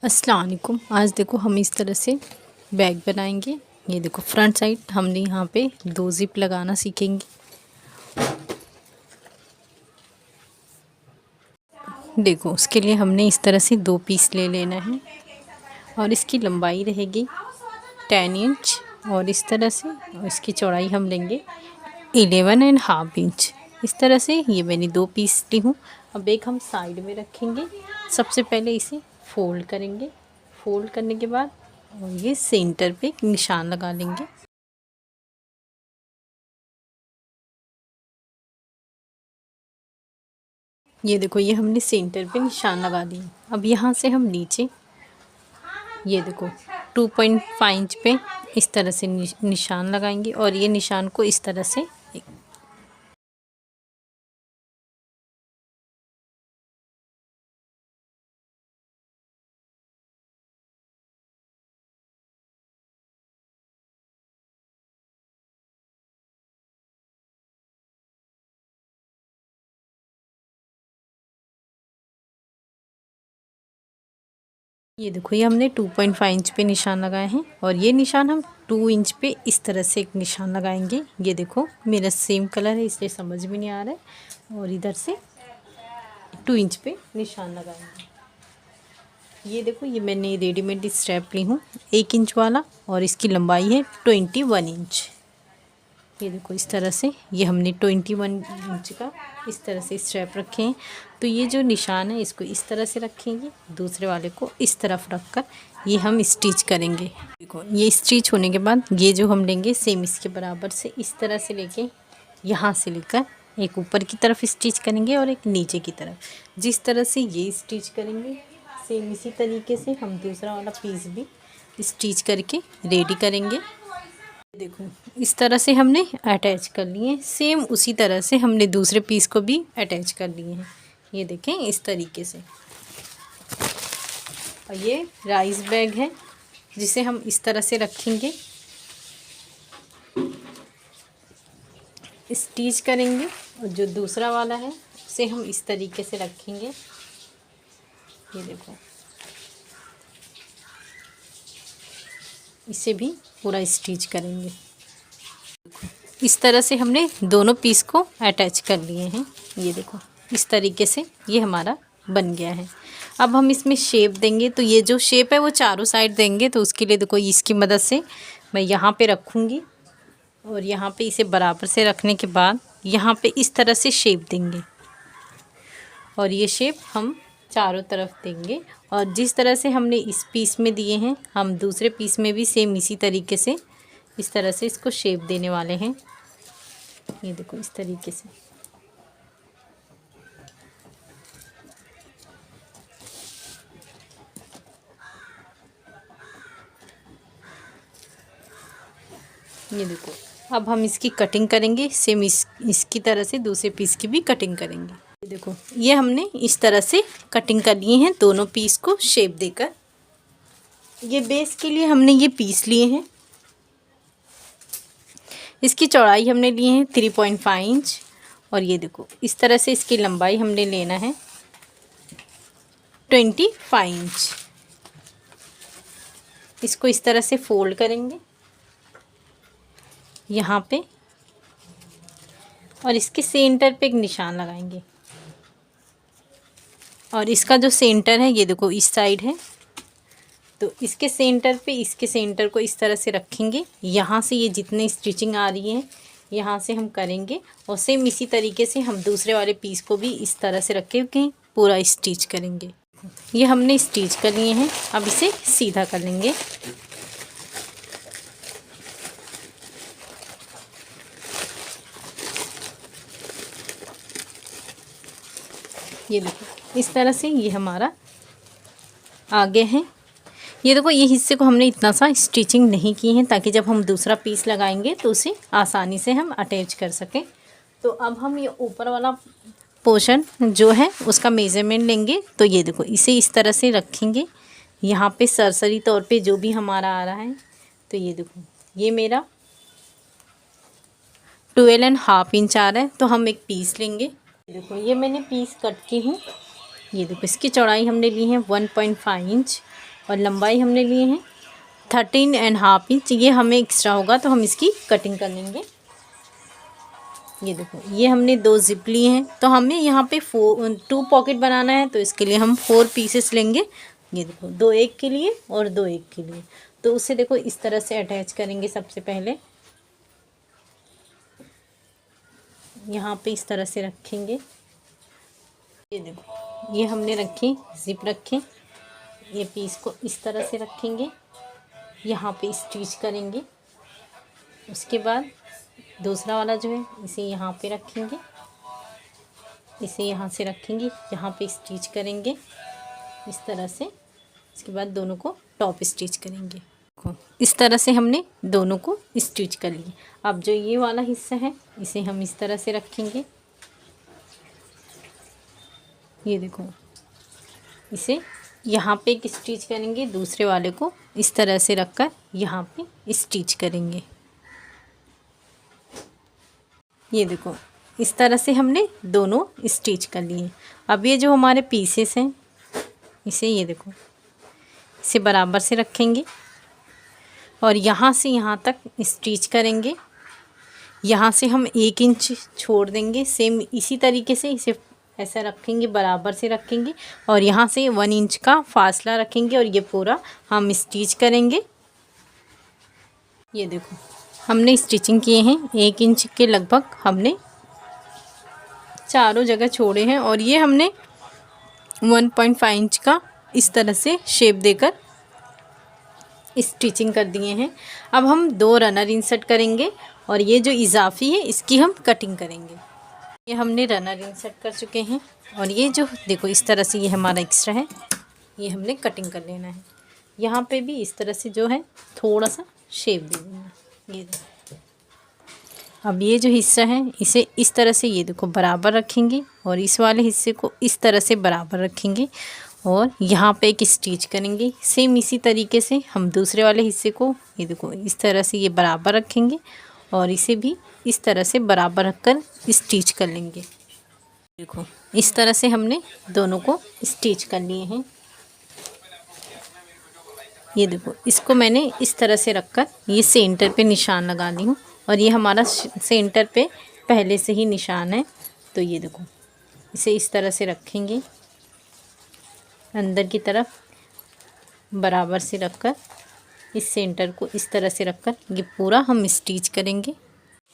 अस्सलाम वालेकुम। आज देखो हम इस तरह से बैग बनाएंगे। ये देखो फ्रंट साइड हमने यहाँ पे 2 जिप लगाना सीखेंगे। देखो उसके लिए हमने इस तरह से 2 पीस ले लेना है और इसकी लंबाई रहेगी 10 इंच और इस तरह से, और इसकी चौड़ाई हम लेंगे 11.5 इंच। इस तरह से ये मैंने 2 पीस ली हूँ। अब एक हम साइड में रखेंगे। सबसे पहले इसे फोल्ड करेंगे। फोल्ड करने के बाद और ये सेंटर पे एक निशान लगा लेंगे। ये देखो ये हमने सेंटर पे निशान लगा दिया। अब यहाँ से हम नीचे ये देखो 2.5 इंच पे इस तरह से निशान लगाएंगे और ये निशान को इस तरह से ये देखो ये हमने 2.5 इंच पे निशान लगाए हैं और ये निशान हम 2 इंच पे इस तरह से एक निशान लगाएंगे। ये देखो मेरा सेम कलर है इसलिए समझ में नहीं आ रहा है। और इधर से 2 इंच पे निशान लगाएंगे। ये देखो ये मैंने रेडीमेड स्ट्रैप ली हूँ 1 इंच वाला और इसकी लंबाई है 21 इंच। ये देखो इस तरह से ये हमने 21 इंच का इस तरह से स्ट्रैप रखे हैं। तो ये जो निशान है इसको इस तरह से रखेंगे, दूसरे वाले को इस तरफ रखकर ये हम स्टिच करेंगे। देखो ये स्टिच होने के बाद ये जो हम लेंगे सेम इसके बराबर से इस तरह से लेके यहाँ से लेकर एक ऊपर की तरफ स्टिच करेंगे और एक नीचे की तरफ। जिस तरह से ये स्टिच करेंगे सेम इसी तरीके से हम दूसरा वाला पीस भी स्टिच करके रेडी करेंगे। देखो इस तरह से हमने अटैच कर लिए। सेम उसी तरह से हमने दूसरे पीस को भी अटैच कर लिए हैं। ये देखें इस तरीके से। और ये राइस बैग है जिसे हम इस तरह से रखेंगे, स्टिच करेंगे और जो दूसरा वाला है उसे हम इस तरीके से रखेंगे। ये देखो इसे भी पूरा स्टिच करेंगे। इस तरह से हमने दोनों पीस को अटैच कर लिए हैं। ये देखो इस तरीके से ये हमारा बन गया है। अब हम इसमें शेप देंगे। तो ये जो शेप है वो चारों साइड देंगे। तो उसके लिए देखो इसकी मदद से मैं यहाँ पे रखूँगी और यहाँ पे इसे बराबर से रखने के बाद यहाँ पे इस तरह से शेप देंगे और ये शेप हम चारों तरफ देंगे। और जिस तरह से हमने इस पीस में दिए हैं हम दूसरे पीस में भी सेम इसी तरीके से इस तरह से इसको शेप देने वाले हैं। ये देखो इस तरीके से। ये देखो अब हम इसकी कटिंग करेंगे। सेम इसकी तरह से दूसरे पीस की भी कटिंग करेंगे। ये देखो ये हमने इस तरह से कटिंग कर लिए हैं दोनों पीस को शेप देकर। ये बेस के लिए हमने ये पीस लिए हैं। इसकी चौड़ाई हमने ली है 3.5 इंच और ये देखो इस तरह से इसकी लंबाई हमने लेना है 25 इंच। इसको इस तरह से फोल्ड करेंगे यहाँ पे और इसके सेंटर पे एक निशान लगाएंगे। और इसका जो सेंटर है ये देखो इस साइड है। तो इसके सेंटर पे इसके सेंटर को इस तरह से रखेंगे। यहाँ से ये जितने स्टिचिंग आ रही है यहाँ से हम करेंगे और सेम इसी तरीके से हम दूसरे वाले पीस को भी इस तरह से रख के पूरा स्टिच करेंगे। ये हमने स्टिच कर लिए हैं। अब इसे सीधा कर लेंगे। ये देखो इस तरह से ये हमारा आगे है। ये देखो ये हिस्से को हमने इतना सा स्टिचिंग नहीं की है ताकि जब हम दूसरा पीस लगाएंगे तो उसे आसानी से हम अटैच कर सकें। तो अब हम ये ऊपर वाला पोर्शन जो है उसका मेज़रमेंट लेंगे। तो ये देखो इसे इस तरह से रखेंगे यहाँ पे सरसरी तौर पे जो भी हमारा आ रहा है। तो ये देखो ये मेरा 12.5 इंच आ रहा है। तो हम एक पीस लेंगे। देखो ये मैंने पीस कट की हूँ। ये देखो इसकी चौड़ाई हमने ली है 1.5 इंच और लंबाई हमने लिए हैं 13.5 इंच। ये हमें एक्स्ट्रा होगा तो हम इसकी कटिंग कर लेंगे। ये देखो, ये हमने 2 जिप लिए हैं, तो हमें यहाँ पे 2 पॉकेट बनाना है, तो इसके लिए हम 4 पीसेस लेंगे। ये देखो, 2 एक के लिए और 2 एक के लिए। तो उसे देखो इस तरह से अटैच करेंगे। सबसे पहले यहाँ पे इस तरह से रखेंगे। ये देखो, ये हमने रखी, जिप रखे, ये पीस को इस तरह से रखेंगे, यहाँ पे स्टिच करेंगे। उसके बाद दूसरा वाला जो है इसे यहाँ पे रखेंगे, इसे यहाँ से रखेंगे, यहाँ पे स्टिच करेंगे इस तरह से। इसके बाद दोनों को टॉप स्टिच करेंगे। इस तरह से हमने दोनों को स्टिच कर लिए। अब जो ये वाला हिस्सा है इसे हम इस तरह से रखेंगे। ये देखो, इसे यहाँ पे एक स्टिच करेंगे, दूसरे वाले को इस तरह से रखकर यहाँ पे स्टिच करेंगे। ये देखो, इस तरह से हमने दोनों स्टिच कर लिए। अब ये जो हमारे पीसेस हैं इसे, ये देखो, इसे बराबर से रखेंगे और यहाँ से यहाँ तक स्टिच करेंगे। यहाँ से हम 1 इंच छोड़ देंगे। सेम इसी तरीके से इसे ऐसा रखेंगे, बराबर से रखेंगे और यहाँ से 1 इंच का फासला रखेंगे और ये पूरा हम स्टिच करेंगे। ये देखो, हमने स्टिचिंग किए हैं 1 इंच के लगभग, हमने चारों जगह छोड़े हैं और ये हमने 1.5 इंच का इस तरह से शेप देकर स्टिचिंग कर दिए हैं। अब हम 2 रनर इंसर्ट करेंगे और ये जो इजाफी है इसकी हम कटिंग करेंगे। ये हमने रनर इंसर्ट कर चुके हैं और ये जो देखो इस तरह से ये हमारा एक्स्ट्रा है, ये हमने कटिंग कर लेना है। यहाँ पे भी इस तरह से जो है थोड़ा सा शेप दे देना। ये देखो, अब ये जो हिस्सा है इसे इस तरह से ये देखो बराबर रखेंगे और इस वाले हिस्से को इस तरह से बराबर रखेंगे और यहाँ पे एक स्टिच करेंगे। सेम इसी तरीके से हम दूसरे वाले हिस्से को, ये देखो, इस तरह से ये बराबर रखेंगे और इसे भी इस तरह से बराबर रखकर स्टिच कर लेंगे। देखो, इस तरह से हमने दोनों को स्टिच कर लिए हैं। ये देखो, इसको मैंने इस तरह से रखकर ये सेंटर पे निशान लगा ली हूँ और ये हमारा सेंटर पे पहले से ही निशान है। तो ये देखो, इसे इस तरह से रखेंगे, अंदर की तरफ बराबर से रखकर इस सेंटर को इस तरह से रखकर ये पूरा हम स्टिच करेंगे।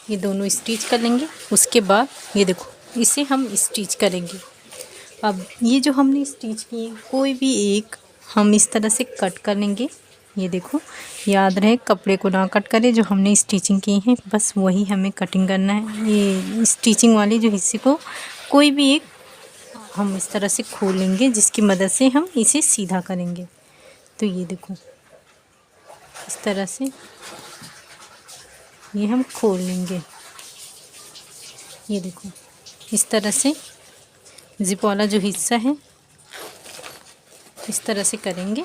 ये दोनों स्टिच कर लेंगे। उसके बाद ये देखो, इसे हम स्टिच करेंगे। अब ये जो हमने स्टिच किए कोई भी एक हम इस तरह से कट कर लेंगे। ये देखो, याद रहे कपड़े को ना कट करें, जो हमने स्टिचिंग की है बस वही हमें कटिंग करना है। ये स्टिचिंग वाली जो हिस्से को कोई भी एक हम इस तरह से खोलेंगे जिसकी मदद से हम इसे सीधा करेंगे। तो ये देखो, इस तरह से ये हम खोल लेंगे। ये देखो, इस तरह से जिप वाला जो हिस्सा है इस तरह से करेंगे।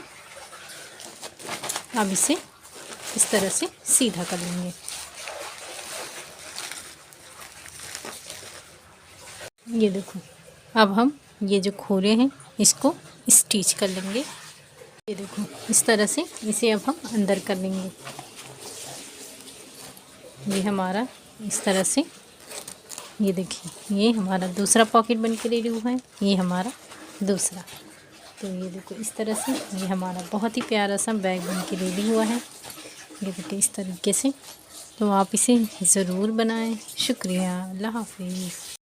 अब इसे इस तरह से सीधा कर लेंगे। ये देखो, अब हम ये जो खोरे हैं इसको स्टिच कर लेंगे। ये देखो, इस तरह से इसे अब हम अंदर कर लेंगे। ये हमारा इस तरह से, ये देखिए, ये हमारा दूसरा पॉकेट बन के रेडी हुआ है। ये हमारा दूसरा। तो ये देखो, इस तरह से ये हमारा बहुत ही प्यारा सा बैग बन के रेडी हुआ है। ये देखिए इस तरीके से। तो आप इसे ज़रूर बनाएं। शुक्रिया। अल्लाह हाफिज़।